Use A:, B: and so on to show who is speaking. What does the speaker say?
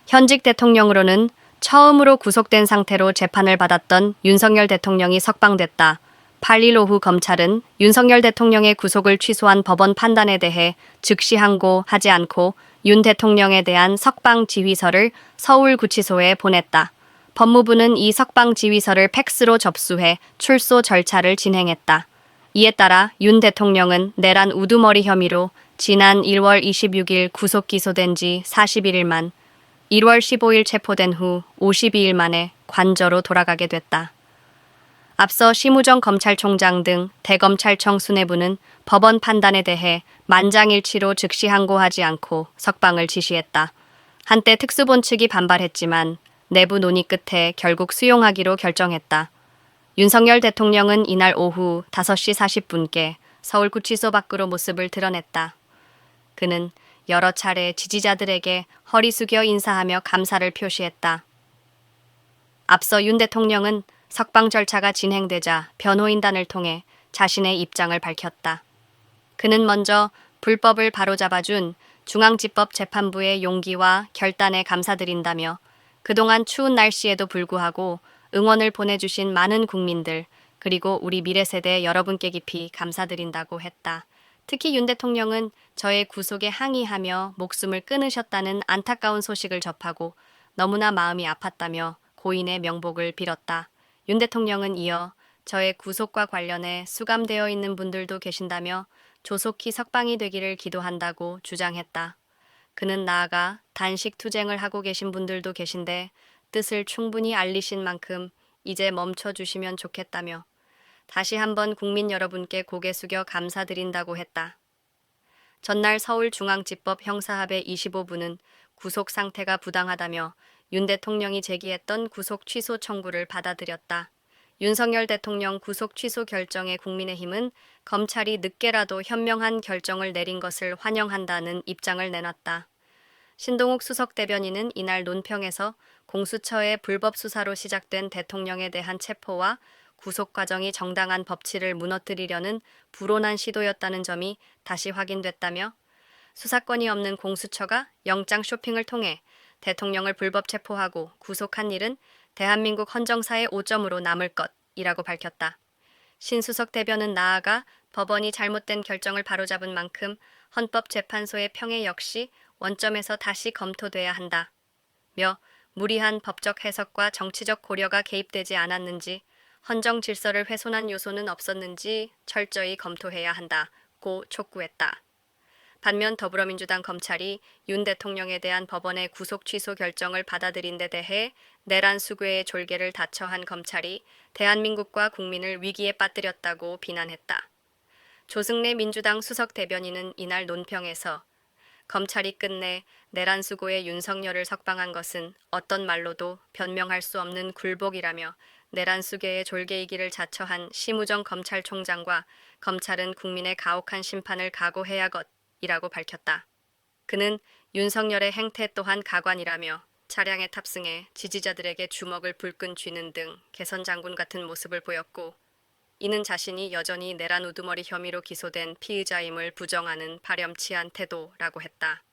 A: 현직 대통령으로는 처음으로 구속된 상태로 재판을 받았던 윤석열 대통령이 석방됐다. 8일 오후 검찰은 윤석열 대통령의 구속을 취소한 법원 판단에 대해 즉시 항고하지 않고 윤 대통령에 대한 석방 지휘서를 서울구치소에 보냈다. 법무부는 이 석방 지휘서를 팩스로 접수해 출소 절차를 진행했다. 이에 따라 윤 대통령은 내란 우두머리 혐의로 지난 1월 26일 구속 기소된 지 41일 만 1월 15일 체포된 후 52일 만에 관저로 돌아가게 됐다. 앞서 심우정 검찰총장 등 대검찰청 수뇌부는 법원 판단에 대해 만장일치로 즉시 항고하지 않고 석방을 지시했다. 한때 특수본 측이 반발했지만 내부 논의 끝에 결국 수용하기로 결정했다. 윤석열 대통령은 이날 오후 5시 40분께 서울구치소 밖으로 모습을 드러냈다. 그는 여러 차례 지지자들에게 허리 숙여 인사하며 감사를 표시했다. 앞서 윤 대통령은 석방 절차가 진행되자 변호인단을 통해 자신의 입장을 밝혔다. 그는 먼저 불법을 바로잡아준 중앙지법재판부의 용기와 결단에 감사드린다며 그동안 추운 날씨에도 불구하고 응원을 보내주신 많은 국민들 그리고 우리 미래세대 여러분께 깊이 감사드린다고 했다. 특히 윤 대통령은 저의 구속에 항의하며 목숨을 끊으셨다는 안타까운 소식을 접하고 너무나 마음이 아팠다며 고인의 명복을 빌었다. 윤 대통령은 이어 저의 구속과 관련해 수감되어 있는 분들도 계신다며 조속히 석방이 되기를 기도한다고 주장했다. 그는 나아가 단식 투쟁을 하고 계신 분들도 계신데 뜻을 충분히 알리신 만큼 이제 멈춰주시면 좋겠다며 다시 한번 국민 여러분께 고개 숙여 감사드린다고 했다. 전날 서울중앙지법 형사합의 25부는 구속 상태가 부당하다며 윤 대통령이 제기했던 구속 취소 청구를 받아들였다. 윤석열 대통령 구속 취소 결정에 국민의힘은 검찰이 늦게라도 현명한 결정을 내린 것을 환영한다는 입장을 내놨다. 신동욱 수석 대변인은 이날 논평에서 공수처의 불법 수사로 시작된 대통령에 대한 체포와 구속 과정이 정당한 법치를 무너뜨리려는 불온한 시도였다는 점이 다시 확인됐다며 수사권이 없는 공수처가 영장 쇼핑을 통해 대통령을 불법 체포하고 구속한 일은 대한민국 헌정사의 오점으로 남을 것이라고 밝혔다. 신 수석 대변은 나아가 법원이 잘못된 결정을 바로잡은 만큼 헌법재판소의 평해 역시 원점에서 다시 검토돼야 한다며 무리한 법적 해석과 정치적 고려가 개입되지 않았는지 헌정 질서를 훼손한 요소는 없었는지 철저히 검토해야 한다고 촉구했다. 반면 더불어민주당 검찰이 윤 대통령에 대한 법원의 구속 취소 결정을 받아들인 데 대해 내란 수괴의 졸개를 다처한 검찰이 대한민국과 국민을 위기에 빠뜨렸다고 비난했다. 조승래 민주당 수석 대변인은 이날 논평에서 검찰이 끝내 내란 수고의 윤석열을 석방한 것은 어떤 말로도 변명할 수 없는 굴복이라며 내란 수괴의 졸개이기를 자처한 심우정 검찰총장과 검찰은 국민의 가혹한 심판을 각오해야 이라고 밝혔다. 그는 윤석열의 행태 또한 가관이라며 차량에 탑승해 지지자들에게 주먹을 불끈 쥐는 등 개선 장군 같은 모습을 보였고 이는 자신이 여전히 내란 우두머리 혐의로 기소된 피의자임을 부정하는 파렴치한 태도라고 했다.